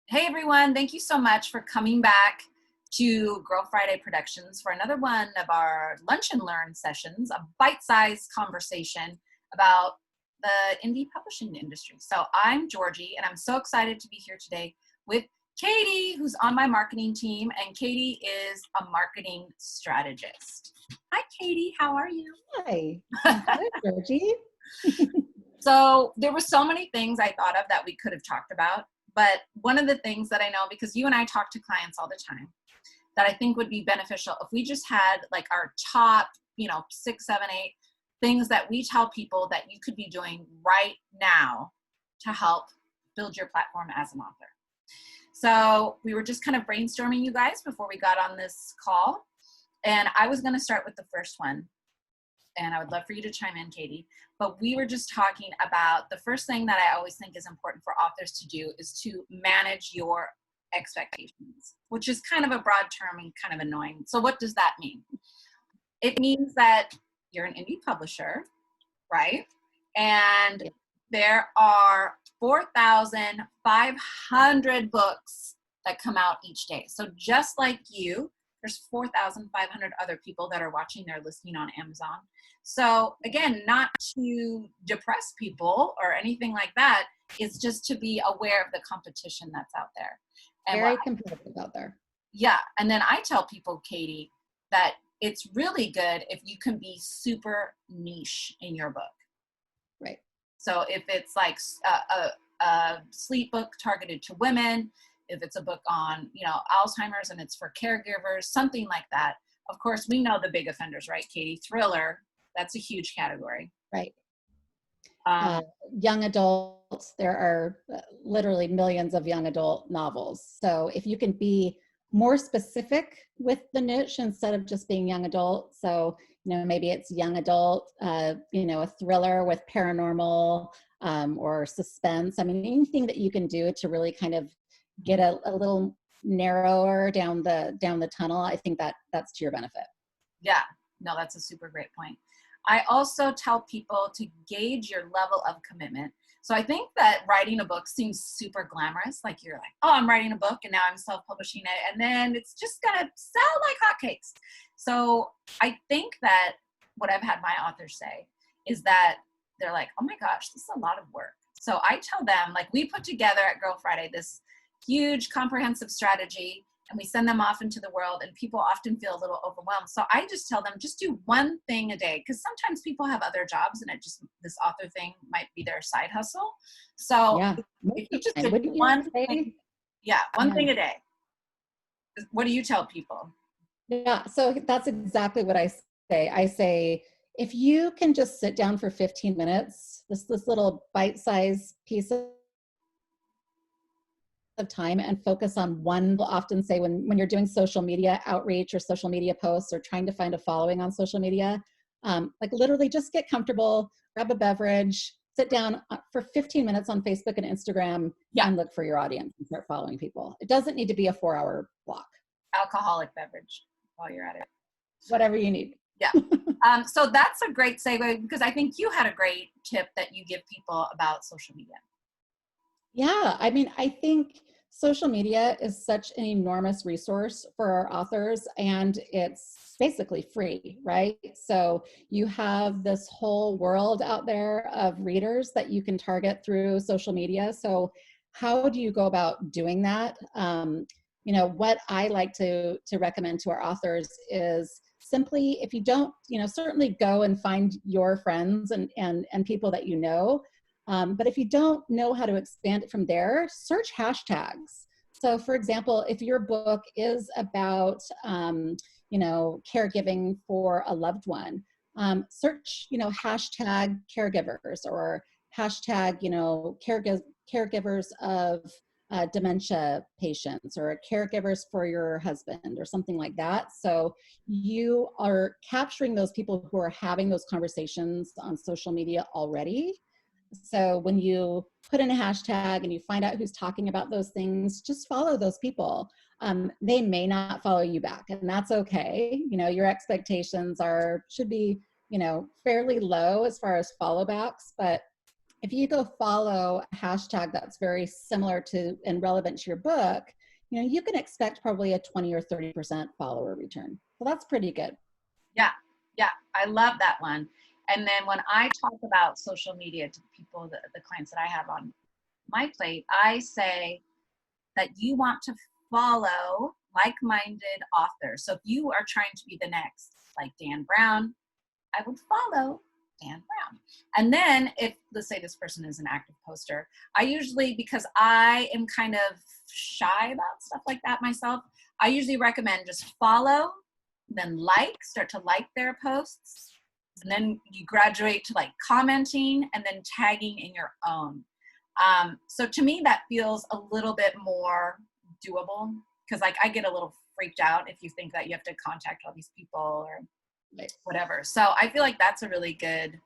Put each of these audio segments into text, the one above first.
Hey everyone, thank you so much for coming back to Girl Friday Productions for another one of our Lunch and Learn sessions, a bite-sized conversation about the indie publishing industry. So I'm Georgie, and I'm so excited to be here today with Katie, who's on my marketing team, and Katie is a marketing strategist. Hi, Katie, how are you? Hi, I'm good, Georgie. So there were so many things I thought of that we could have talked about. But one of the things that I know, because you and I talk to clients all the time, that I think would be beneficial if we just had like our top, 6, 7, 8 things that we tell people that you could be doing right now to help build your platform as an author. So we were just kind of brainstorming, you guys, before we got on this call. And I was going to start with the first one. And I would love for you to chime in, Katie. But we were just talking about the first thing that I always think is important for authors to do is to manage your expectations, which is kind of a broad term and kind of annoying. So what does that mean? It means that you're an indie publisher, right? And there are 4,500 books that come out each day. So just like you, there's 4,500 other people that are watching their listing on Amazon. So again, not to depress people or anything like that, it's just to be aware of the competition that's out there. And very competitive out there. Yeah, and then I tell people, Katie, that it's really good if you can be super niche in your book. Right. So if it's like a sleep book targeted to women, if it's a book on, Alzheimer's and it's for caregivers, something like that. Of course, we know the big offenders, right, Katie? Thriller, that's a huge category. Right. Young adults, there are literally millions of young adult novels. So if you can be more specific with the niche instead of just being young adult. So, maybe it's young adult, a thriller with paranormal or suspense. I mean, anything that you can do to really kind of get a little narrower down the tunnel, I think that's to your benefit. Yeah, no, that's a super great point. I also tell people to gauge your level of commitment. So I think that writing a book seems super glamorous. Like you're like, oh, I'm writing a book and now I'm self-publishing it. And then it's just going to sell like hotcakes. So I think that what I've had my authors say is that they're like, oh my gosh, this is a lot of work. So I tell them, like, we put together at Girl Friday this huge comprehensive strategy, and we send them off into the world, and people often feel a little overwhelmed. So I just tell them, just do one thing a day, because sometimes people have other jobs and this author thing might be their side hustle. So if you just do one thing, one thing a day. What do you tell people? Yeah, so that's exactly what I say. I say, if you can just sit down for 15 minutes, this little bite-sized piece of time and focus on one. We'll often say when you're doing social media outreach or social media posts or trying to find a following on social media, like literally just get comfortable, grab a beverage, sit down for 15 minutes on Facebook and Instagram and look for your audience and start following people. It doesn't need to be a 4-hour block. Alcoholic beverage while you're at it. Whatever you need. Yeah. So that's a great segue, because I think you had a great tip that you give people about social media. Yeah, I mean, I think social media is such an enormous resource for our authors, and it's basically free, right? So you have this whole world out there of readers that you can target through social media. So how do you go about doing that? What I like to recommend to our authors is simply, if you don't, certainly go and find your friends and people that you know. But if you don't know how to expand it from there, search hashtags. So for example, if your book is about, caregiving for a loved one, search, hashtag caregivers or hashtag, caregivers of dementia patients or caregivers for your husband or something like that. So you are capturing those people who are having those conversations on social media already. So when you put in a hashtag and you find out who's talking about those things, just follow those people. They may not follow you back, and that's okay. Your expectations should be, fairly low as far as follow backs, but if you go follow a hashtag that's very similar to and relevant to your book, you can expect probably a 20 or 30% follower return. So that's pretty good. Yeah. Yeah. I love that one. And then when I talk about social media to people, the clients that I have on my plate, I say that you want to follow like-minded authors. So if you are trying to be the next, like Dan Brown, I would follow Dan Brown. And then if, let's say this person is an active poster, I usually, because I am kind of shy about stuff like that myself, I usually recommend just follow, then start to like their posts. And then you graduate to like commenting and then tagging in your own. So to me, that feels a little bit more doable, because like I get a little freaked out if you think that you have to contact all these people or whatever. So I feel like that's a really good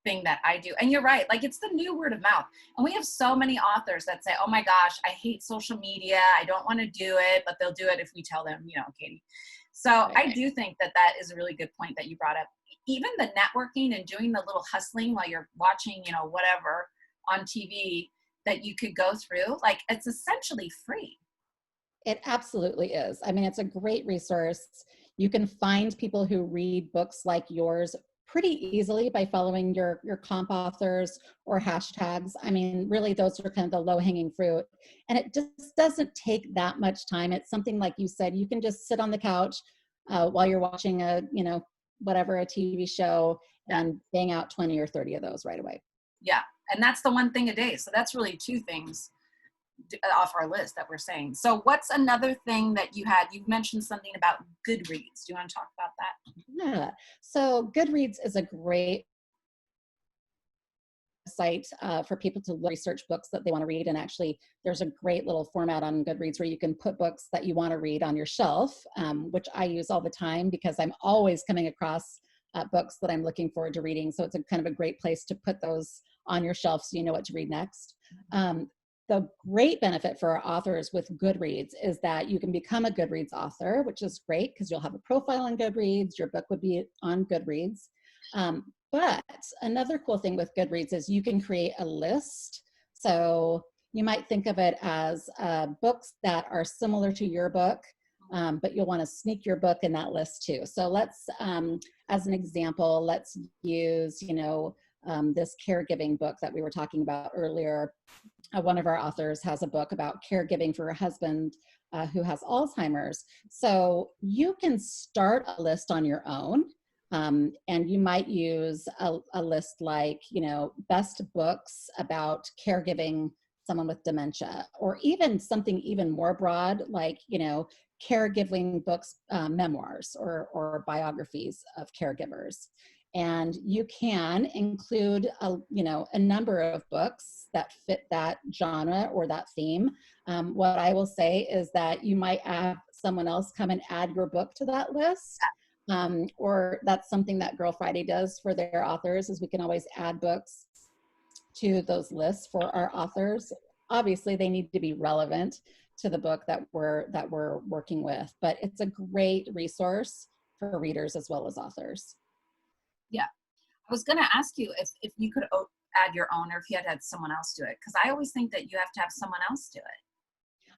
thing that I do. And you're right, like it's the new word of mouth. And we have so many authors that say, oh my gosh, I hate social media. I don't want to do it, but they'll do it if we tell them, Katie. So I do think that that is a really good point that you brought up. Even the networking and doing the little hustling while you're watching, whatever on TV that you could go through, like it's essentially free. It absolutely is. I mean, it's a great resource. You can find people who read books like yours pretty easily by following your comp authors or hashtags. I mean, really, those are kind of the low-hanging fruit. And it just doesn't take that much time. It's something like you said, you can just sit on the couch while you're watching a TV show and bang out 20 or 30 of those right away. Yeah. And that's the one thing a day. So that's really two things off our list that we're saying. So what's another thing that you've mentioned something about Goodreads. Do you want to talk about that? Yeah. So Goodreads is a great site for people to research books that they want to read. And actually, there's a great little format on Goodreads where you can put books that you want to read on your shelf, which I use all the time because I'm always coming across books that I'm looking forward to reading. So it's a kind of a great place to put those on your shelf so you know what to read next. The great benefit for our authors with Goodreads is that you can become a Goodreads author, which is great because you'll have a profile on Goodreads. Your book would be on Goodreads. But another cool thing with Goodreads is you can create a list. So you might think of it as books that are similar to your book, but you'll want to sneak your book in that list too. So let's, as an example, let's use, this caregiving book that we were talking about earlier. One of our authors has a book about caregiving for her husband who has Alzheimer's. So you can start a list on your own. And you might use a list like, best books about caregiving someone with dementia, or even something even more broad, like, caregiving books, memoirs or biographies of caregivers. And you can include a number of books that fit that genre or that theme. What I will say is that you might have someone else come and add your book to that list. Or that's something that Girl Friday does for their authors, is we can always add books to those lists for our authors. Obviously, they need to be relevant to the book that we're working with, but it's a great resource for readers as well as authors. Yeah. I was going to ask you if you could add your own, or if you had someone else do it, because I always think that you have to have someone else do it.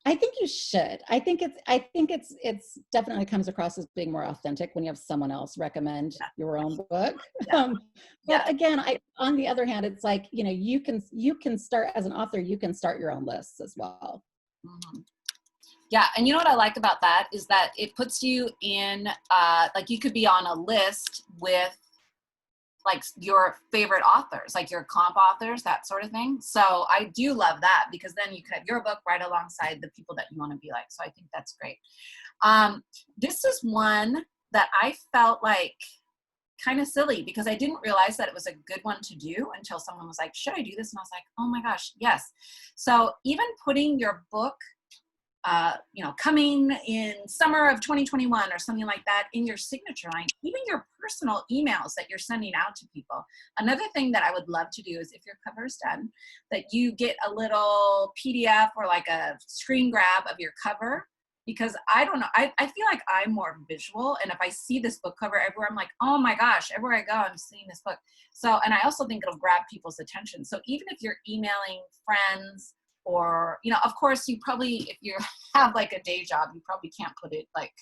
I think you should. I think it's definitely comes across as being more authentic when you have someone else recommend your own book. But again, on the other hand, it's like, you can start as an author, you can start your own lists as well. Mm-hmm. Yeah. And you know what I like about that is that it puts you in, like you could be on a list with like your favorite authors, like your comp authors, that sort of thing. So I do love that, because then you could have your book right alongside the people that you want to be like. So I think that's great. This is one that I felt like kind of silly, because I didn't realize that it was a good one to do until someone was like, should I do this? And I was like, oh my gosh, yes. So even putting your book, coming in summer of 2021 or something like that in your signature line, even your personal emails that you're sending out to people. Another thing that I would love to do is, if your cover is done, that you get a little PDF or like a screen grab of your cover because I don't know, I feel like I'm more visual, and if I see this book cover everywhere, I'm like, oh my gosh, everywhere I go, I'm seeing this book. So, and I also think it'll grab people's attention. So even if you're emailing friends, or, you know, of course, you probably, if you have like a day job, you probably can't put it like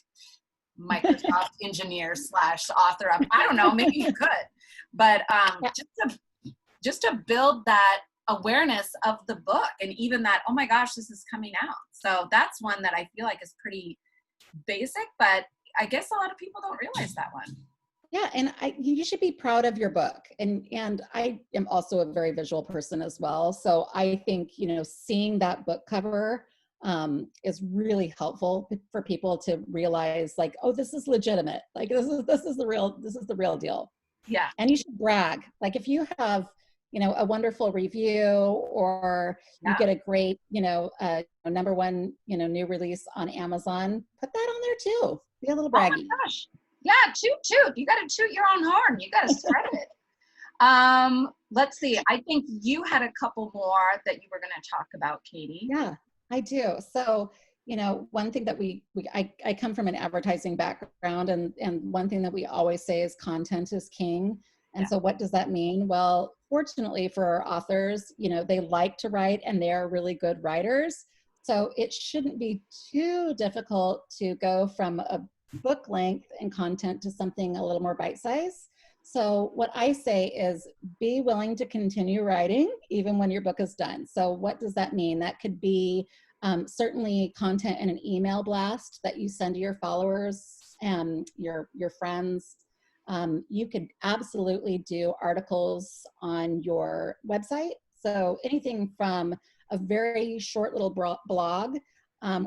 Microsoft engineer / author up. I don't know, maybe you could, but Yeah. just to build that awareness of the book, and even that, oh my gosh, this is coming out. So that's one that I feel like is pretty basic, but I guess a lot of people don't realize that one. Yeah, and you should be proud of your book. And I am also a very visual person as well. So I think, you know, seeing that book cover is really helpful for people to realize, like, oh, this is legitimate. Like, this is the real deal. Yeah. And you should brag. Like, if you have, you know, a wonderful review, or you Yeah. get a great, you know, #1, you know, new release on Amazon, put that on there too. Be a little Oh my braggy. gosh. Yeah, toot. You got to toot your own horn. You got to spread it. Let's see. I think you had a couple more that you were going to talk about, Katie. Yeah, I do. So, you know, one thing that I come from an advertising background, and one thing that we always say is content is king. And Yeah. so what does that mean? Well, fortunately for our authors, you know, they like to write and they're really good writers. So it shouldn't be too difficult to go from a book length and content to something a little more bite-sized. So what I say is, be willing to continue writing even when your book is done. So what does that mean? That could be certainly content in an email blast that you send to your followers and your friends. You could absolutely do articles on your website. So anything from a very short little blog,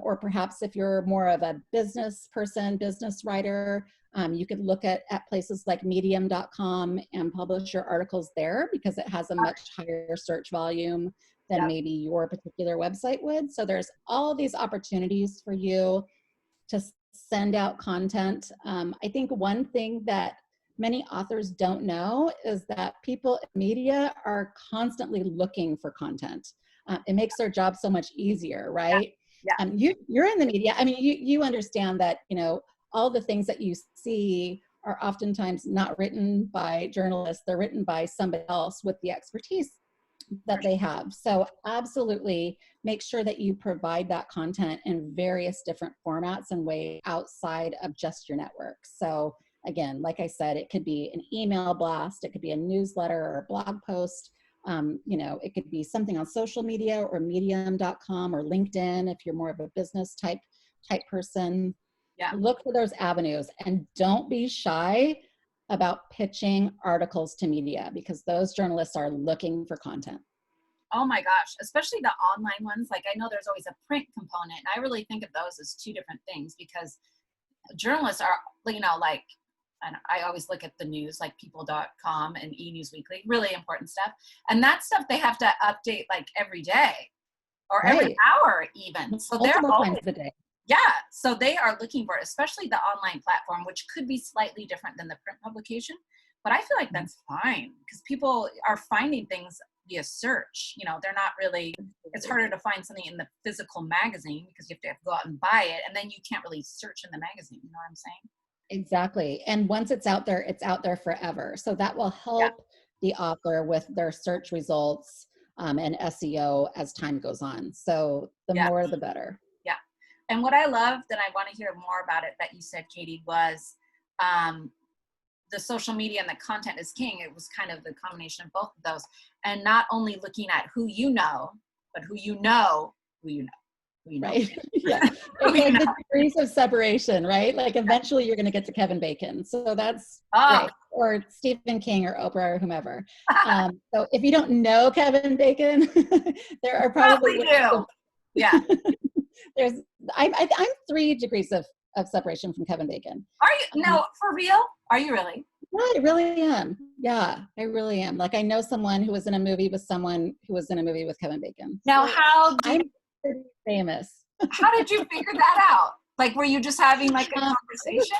or perhaps if you're more of a business person, business writer, you could look at places like medium.com and publish your articles there, because it has a much higher search volume than Yep. maybe your particular website would. So there's all these opportunities for you to send out content. I think one thing that many authors don't know is that people in media are constantly looking for content. It makes their job so much easier, right? Yeah. You're in the media. I mean, you understand that, you know, all the things that you see are oftentimes not written by journalists. They're written by somebody else with the expertise that they have. So absolutely make sure that you provide that content in various different formats and ways outside of just your network. So again, like I said, it could be an email blast, it could be a newsletter or a blog post. You know, it could be something on social media or medium.com or LinkedIn if you're more of a business type person. Yeah. Look for those avenues and don't be shy about pitching articles to media, because those journalists are looking for content. Oh my gosh, especially the online ones. Like, I know there's always a print component, and I really think of those as two different things, because journalists are, you know, like, and I always look at the news, like people.com and E-News Weekly, really important stuff. And that stuff they have to update like every day or every Right. hour even. So they're Multiple times always, a day. yeah. So they are looking for it, especially the online platform, which could be slightly different than the print publication. But I feel like that's fine, because people are finding things via search. You know, they're not really, it's harder to find something in the physical magazine because you have to go out and buy it. And then you can't really search in the magazine. You know what I'm saying? Exactly. And once it's out there forever. So that will Yeah. help the author with their search results and SEO as time goes on. So the Yeah. more, the better. Yeah. And what I loved, and I want to hear more about it, that you said, Katie, was the social media and the content is king. It was kind of the combination of both of those. And not only looking at who you know, but who you know, who you know, who you know. Right. Yeah. Who you And know. the degrees of separation, right? Like eventually you're going to get to Kevin Bacon. So that's Oh, great. Or Stephen King or Oprah or whomever. So if you don't know Kevin Bacon, there are probably probably do. Yeah. I'm 3 degrees of separation from Kevin Bacon. Are you, no, for real? Are you really? Yeah, I really am. Yeah, I really am. Like, I know someone who was in a movie with someone who was in a movie with Kevin Bacon. Now, So I'm pretty famous. how did you figure that out? Like, were you just having like a conversation?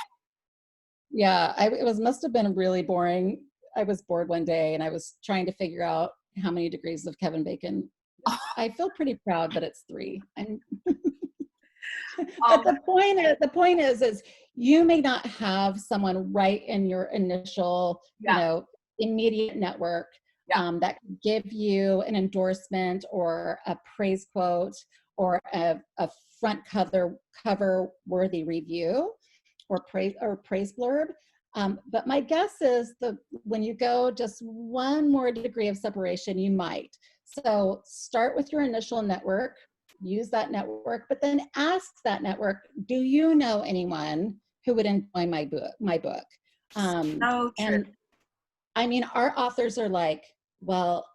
Yeah, must have been really boring. I was bored one day and I was trying to figure out how many degrees of Kevin Bacon. I feel pretty proud that it's 3. But the point is you may not have someone right in your initial, immediate network that can give you an endorsement or a praise quote or a front cover worthy review or praise blurb. But my guess is when you go just one more degree of separation, you might. So start with your initial network, use that network, but then ask that network, do you know anyone who would enjoy my book? So true. And I mean, our authors are like, well,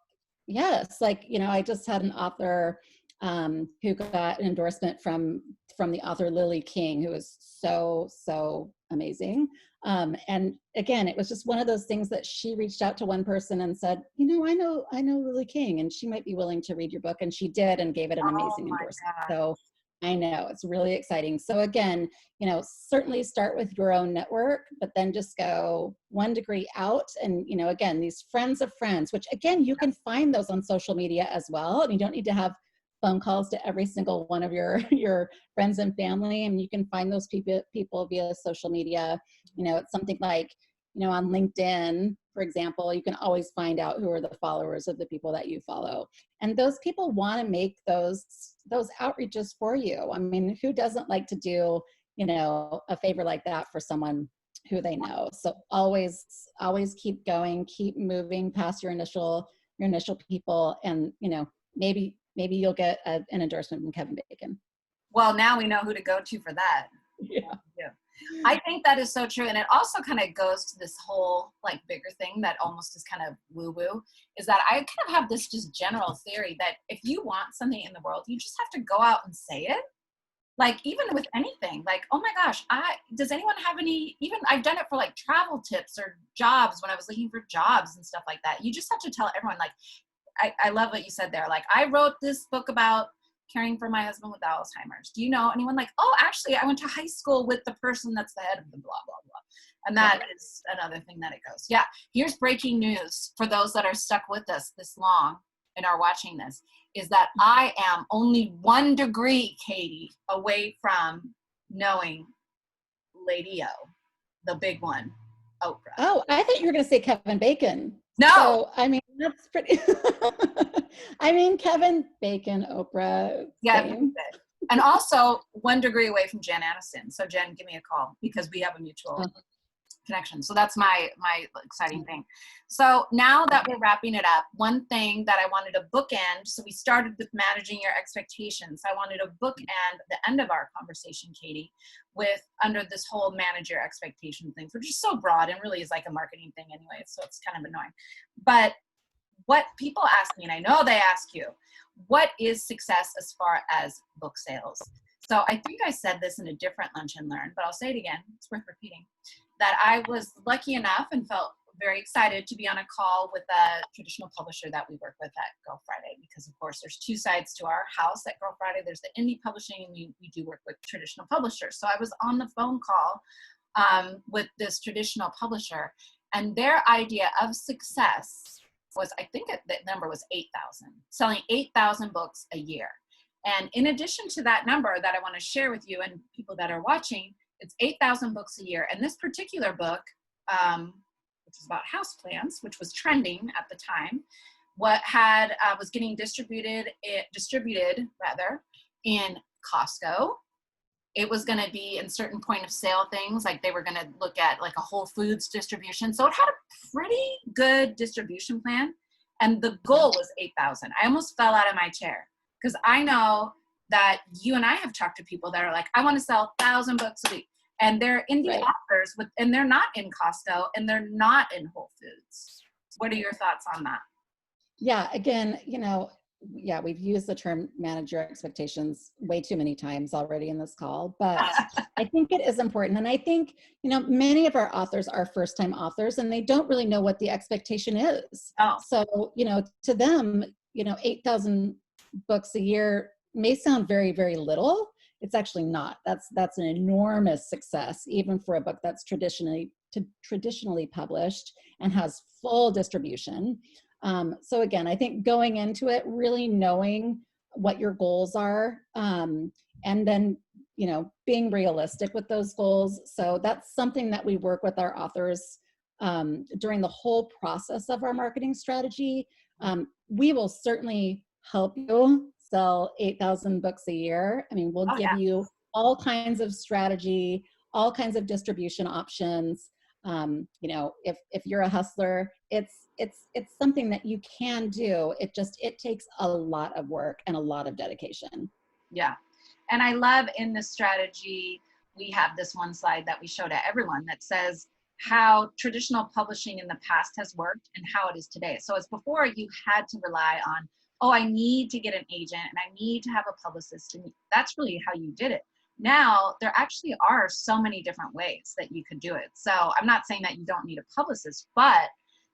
yes, I just had an author who got an endorsement from the author Lily King, who is so amazing. And again, it was just one of those things that she reached out to one person and said, I know Lily King, and she might be willing to read your book, and she did, and gave it an amazing endorsement. God. So I know it's really exciting. So again, certainly start with your own network, but then just go one degree out. And, again, these friends of friends, which again, you can find those on social media as well. And you don't need to have phone calls to every single one of your friends and family. And you can find those people via social media. It's something like, on LinkedIn, for example, you can always find out who are the followers of the people that you follow. And those people want to make those outreaches for you. I mean, who doesn't like to do, a favor like that for someone who they know? So always keep going, keep moving past your initial people. And, maybe you'll get an endorsement from Kevin Bacon. Well, now we know who to go to for that. Yeah. I think that is so true. And it also kind of goes to this whole bigger thing that almost is kind of woo-woo, is that I kind of have this just general theory that if you want something in the world, you just have to go out and say it. Even with anything, oh my gosh, does anyone have even I've done it for travel tips or jobs when I was looking for jobs and stuff like that. You just have to tell everyone, I love what you said there. I wrote this book about caring for my husband with Alzheimer's. Do you know anyone actually, I went to high school with the person that's the head of the blah, blah, blah. And that is another thing that it goes. Yeah. Here's breaking news for those that are stuck with us this long and are watching this, is that I am only 1 degree, Katie, away from knowing Lady O, the big one, Oprah. Oh, I thought you were going to say Kevin Bacon. No. So, I mean, that's pretty, Kevin Bacon, Oprah. Yeah. Same. And also 1 degree away from Jen Aniston. So Jen, give me a call because we have a mutual connection. So that's my exciting thing. So now that we're wrapping it up, one thing that I wanted to bookend, so we started with managing your expectations. I wanted to bookend the end of our conversation, Katie, with under this whole manage your expectation thing, which is so broad and really is a marketing thing anyway. So it's kind of annoying. But what people ask me, and I know they ask you, what is success as far as book sales? So I think I said this in a different Lunch and Learn, but I'll say it again. It's worth repeating. That I was lucky enough and felt very excited to be on a call with a traditional publisher that we work with at Girl Friday, because of course there's 2 sides to our house at Girl Friday. There's the indie publishing, and we do work with traditional publishers. So I was on the phone call with this traditional publisher, and their idea of success was, I think the number was 8,000, selling 8,000 books a year. And in addition to that number that I want to share with you and people that are watching, it's 8,000 books a year. And this particular book, which is about houseplants, which was trending at the time, was getting distributed in Costco. It was going to be in certain point of sale things, they were going to look at a Whole Foods distribution. So it had a pretty good distribution plan. And the goal was 8,000. I almost fell out of my chair because I know that you and I have talked to people that are I want to sell 1,000 books a week. And they're indie authors and they're not in Costco and they're not in Whole Foods. What are your thoughts on that? Yeah, again, we've used the term manage your expectations way too many times already in this call, but I think it is important. And I think, many of our authors are first-time authors and they don't really know what the expectation is. Oh. So, to them, 8,000 books a year may sound very, very little. It's actually not. That's an enormous success, even for a book that's traditionally published and has full distribution. So again, I think going into it, really knowing what your goals are, and then being realistic with those goals. So that's something that we work with our authors during the whole process of our marketing strategy. We will certainly help you sell 8,000 books a year. I mean, we'll Oh give yeah. you all kinds of strategy, all kinds of distribution options. If you're a hustler, it's something that you can do. It takes a lot of work and a lot of dedication. Yeah. And I love in this strategy, we have this one slide that we show to everyone that says how traditional publishing in the past has worked and how it is today. So as before, you had to rely on, oh, I need to get an agent and I need to have a publicist. And that's really how you did it. Now, there actually are so many different ways that you could do it. So I'm not saying that you don't need a publicist, but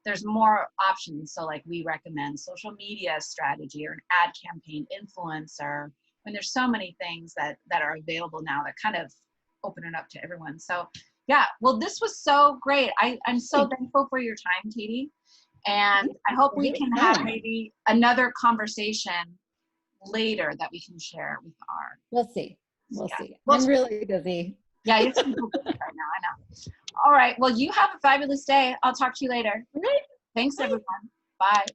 there's more options. So like we recommend social media strategy or an ad campaign, influencer, when there's so many things that are available now that kind of open it up to everyone. So yeah, well, this was so great. I'm so thankful for your time, Katie. And I hope we can have maybe another conversation later that we can share with our. We'll see. We'll see. Well, I'm really busy. Yeah, you're super busy right now. I know. All right. Well, you have a fabulous day. I'll talk to you later. All right. Thanks, everyone. Bye.